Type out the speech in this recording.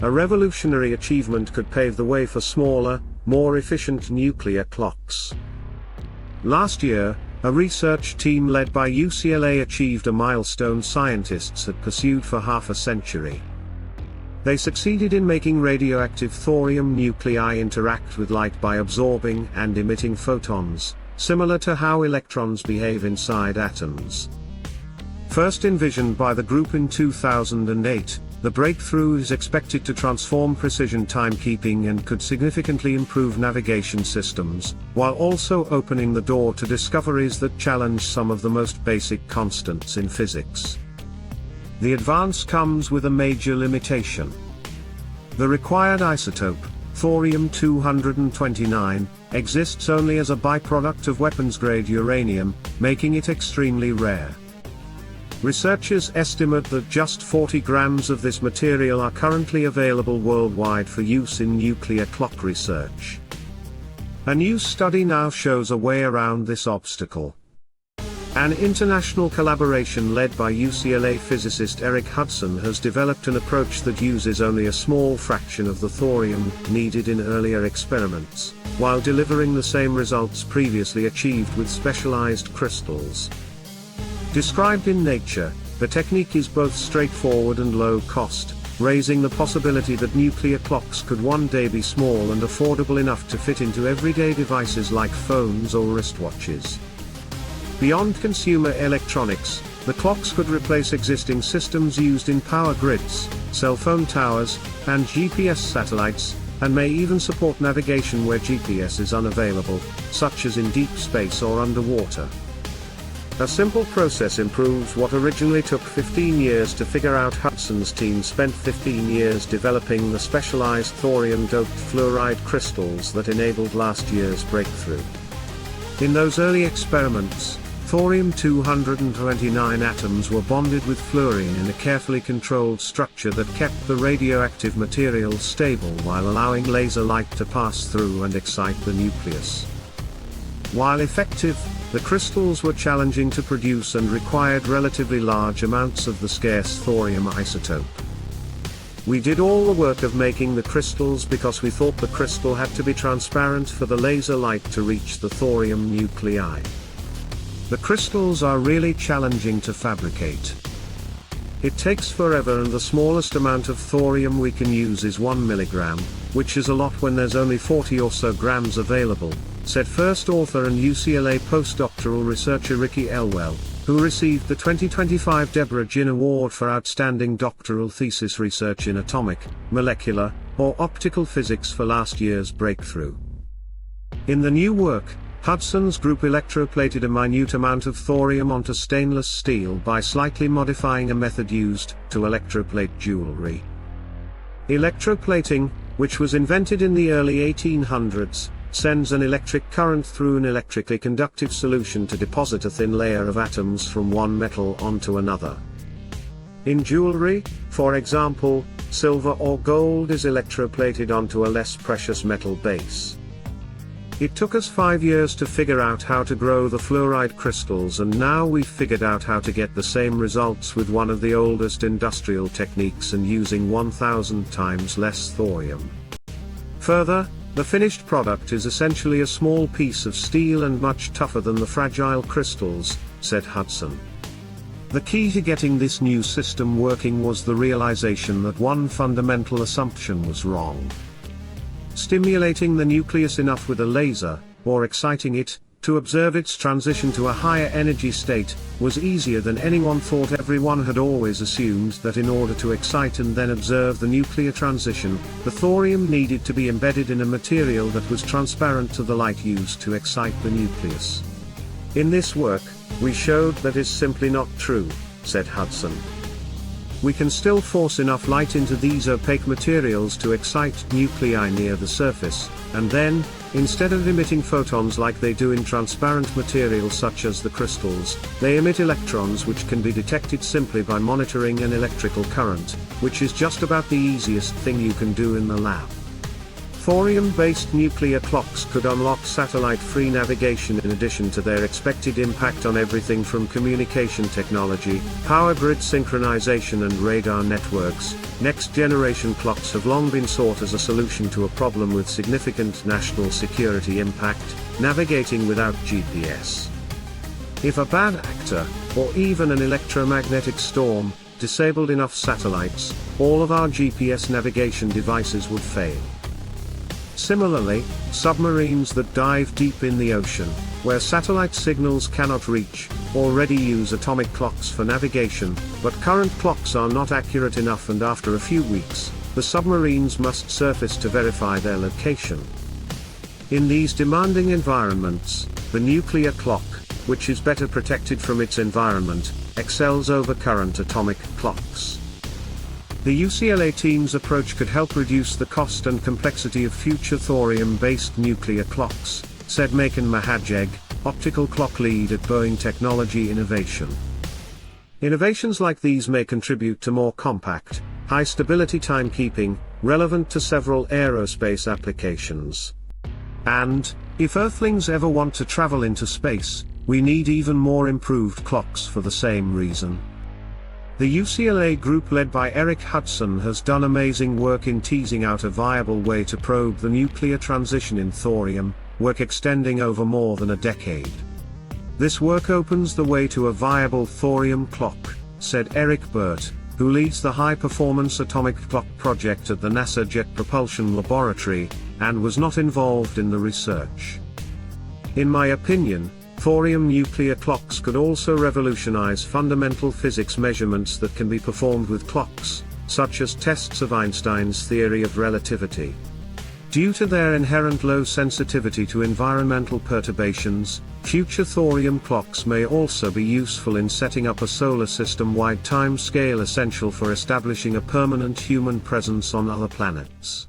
A revolutionary achievement could pave the way for smaller, more efficient nuclear clocks. Last year, a research team led by UCLA achieved a milestone scientists had pursued for half a century. They succeeded in making radioactive thorium nuclei interact with light by absorbing and emitting photons, similar to how electrons behave inside atoms. First envisioned by the group in 2008, the breakthrough is expected to transform precision timekeeping and could significantly improve navigation systems, while also opening the door to discoveries that challenge some of the most basic constants in physics. The advance comes with a major limitation. The required isotope, Thorium-229, exists only as a byproduct of weapons-grade uranium, making it extremely rare. Researchers estimate that just 40 grams of this material are currently available worldwide for use in nuclear clock research. A new study now shows a way around this obstacle. An international collaboration led by UCLA physicist Eric Hudson has developed an approach that uses only a small fraction of the thorium needed in earlier experiments, while delivering the same results previously achieved with specialized crystals. Described in Nature, the technique is both straightforward and low cost, raising the possibility that nuclear clocks could one day be small and affordable enough to fit into everyday devices like phones or wristwatches. Beyond consumer electronics, the clocks could replace existing systems used in power grids, cell phone towers, and GPS satellites, and may even support navigation where GPS is unavailable, such as in deep space or underwater. A simple process improves what originally took 15 years to figure out. Hudson's team spent 15 years developing the specialized thorium-doped fluoride crystals that enabled last year's breakthrough. In those early experiments, Thorium-229 atoms were bonded with fluorine in a carefully controlled structure that kept the radioactive material stable while allowing laser light to pass through and excite the nucleus. While effective, the crystals were challenging to produce and required relatively large amounts of the scarce thorium isotope. We did all the work of making the crystals because we thought the crystal had to be transparent for the laser light to reach the thorium nuclei. The crystals are really challenging to fabricate. It takes forever, and the smallest amount of thorium we can use is 1 milligram, which is a lot when there's only 40 or so grams available, said first author and UCLA postdoctoral researcher Ricky Elwell, who received the 2025 Deborah Ginn Award for Outstanding Doctoral Thesis Research in Atomic, Molecular, or Optical Physics for last year's breakthrough. In the new work, Hudson's group electroplated a minute amount of thorium onto stainless steel by slightly modifying a method used to electroplate jewelry. Electroplating, which was invented in the early 1800s, sends an electric current through an electrically conductive solution to deposit a thin layer of atoms from one metal onto another. In jewelry, for example, silver or gold is electroplated onto a less precious metal base. It took us 5 years to figure out how to grow the fluoride crystals, and now we've figured out how to get the same results with one of the oldest industrial techniques and using 1,000 times less thorium. Further, the finished product is essentially a small piece of steel and much tougher than the fragile crystals, said Hudson. The key to getting this new system working was the realization that one fundamental assumption was wrong. Stimulating the nucleus enough with a laser, or exciting it, to observe its transition to a higher energy state, was easier than anyone thought. Everyone had always assumed that in order to excite and then observe the nuclear transition, the thorium needed to be embedded in a material that was transparent to the light used to excite the nucleus. In this work, we showed that is simply not true, said Hudson. We can still force enough light into these opaque materials to excite nuclei near the surface, and then, instead of emitting photons like they do in transparent materials such as the crystals, they emit electrons which can be detected simply by monitoring an electrical current, which is just about the easiest thing you can do in the lab. Thorium-based nuclear clocks could unlock satellite-free navigation in addition to their expected impact on everything from communication technology, power grid synchronization and radar networks. Next-generation clocks have long been sought as a solution to a problem with significant national security impact: navigating without GPS. If a bad actor, or even an electromagnetic storm, disabled enough satellites, all of our GPS navigation devices would fail. Similarly, submarines that dive deep in the ocean, where satellite signals cannot reach, already use atomic clocks for navigation, but current clocks are not accurate enough, and after a few weeks, the submarines must surface to verify their location. In these demanding environments, the nuclear clock, which is better protected from its environment, excels over current atomic clocks. The UCLA team's approach could help reduce the cost and complexity of future thorium-based nuclear clocks, said Maken Mahadjeg, optical clock lead at Boeing Technology Innovation. Innovations like these may contribute to more compact, high-stability timekeeping, relevant to several aerospace applications. And, if Earthlings ever want to travel into space, we need even more improved clocks for the same reason. The UCLA group led by Eric Hudson has done amazing work in teasing out a viable way to probe the nuclear transition in thorium, work extending over more than a decade. This work opens the way to a viable thorium clock, said Eric Burt, who leads the high-performance atomic clock project at the NASA Jet Propulsion Laboratory, and was not involved in the research. In my opinion, thorium nuclear clocks could also revolutionize fundamental physics measurements that can be performed with clocks, such as tests of Einstein's theory of relativity. Due to their inherent low sensitivity to environmental perturbations, future thorium clocks may also be useful in setting up a solar system-wide time scale essential for establishing a permanent human presence on other planets.